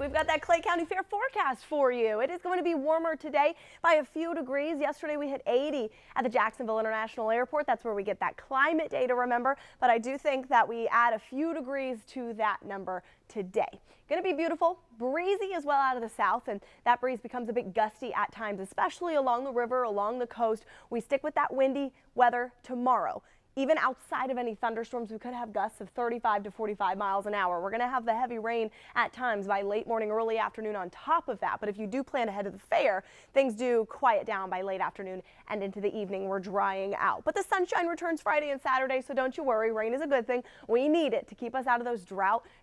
we've got that Clay County Fair forecast for you. It is going to be warmer today by a few degrees. Yesterday we hit 80 at the Jacksonville International Airport. That's where we get that climate data, remember. But I do think that we add a few degrees to that number today. Going to be beautiful, breezy as well out of the south, and that breeze becomes a bit gusty at times, especially along the river, along the coast. We stick with that windy weather tomorrow. Even outside of any thunderstorms, we could have gusts of 35 to 45 miles an hour. We're going to have the heavy rain at times by late morning, early afternoon on top of that. But if you do plan ahead of the fair, things do quiet down by late afternoon and into the evening. We're drying out. But the sunshine returns Friday and Saturday, so don't you worry. Rain is a good thing. We need it to keep us out of those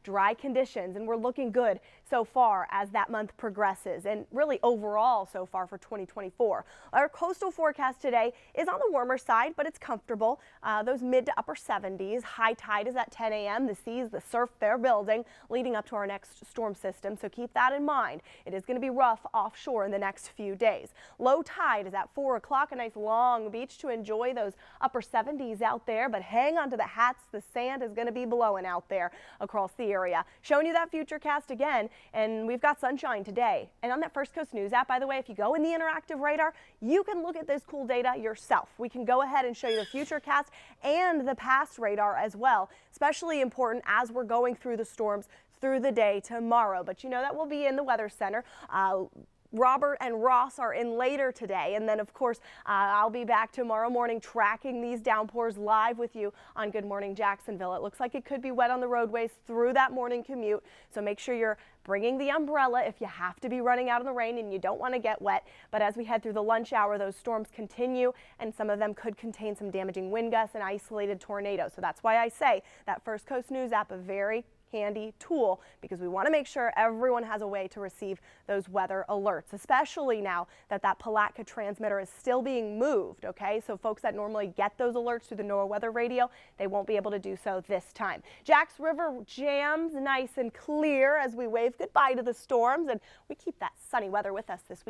dry conditions. And we're looking good so far as that month progresses, and really overall so far for 2024. Our coastal forecast today is on the warmer side, but it's comfortable. Those mid to upper 70s. High tide is at 10 a.m. The seas, the surf, they're building leading up to our next storm system. So keep that in mind. It is going to be rough offshore in the next few days. Low tide is at 4 o'clock. A nice long beach to enjoy those upper 70s out there. But hang on to the hats. The sand is going to be blowing out there across the area. Showing you that futurecast again. And we've got sunshine today. And on that First Coast News app, by the way, if you go in the interactive radar, you can look at this cool data yourself. We can go ahead and show you the futurecast and the past radar as well, especially important as we're going through the storms through the day tomorrow. But you know that will be in the Weather Center. Robert and Ross are in later today, and then of course I'll be back tomorrow morning tracking these downpours live with you on Good Morning Jacksonville. It looks like it could be wet on the roadways through that morning commute, so make sure you're bringing the umbrella if you have to be running out in the rain and you don't want to get wet. But as we head through the lunch hour, those storms continue, and some of them could contain some damaging wind gusts and isolated tornadoes. So that's why I say that First Coast News app, a very handy tool, because we want to make sure everyone has a way to receive those weather alerts, especially now that that Palatka transmitter is still being moved. Okay, so folks that normally get those alerts through the NOAA weather radio, they won't be able to do so this time. Jacks River jams nice and clear as we wave goodbye to the storms, and we keep that sunny weather with us this week.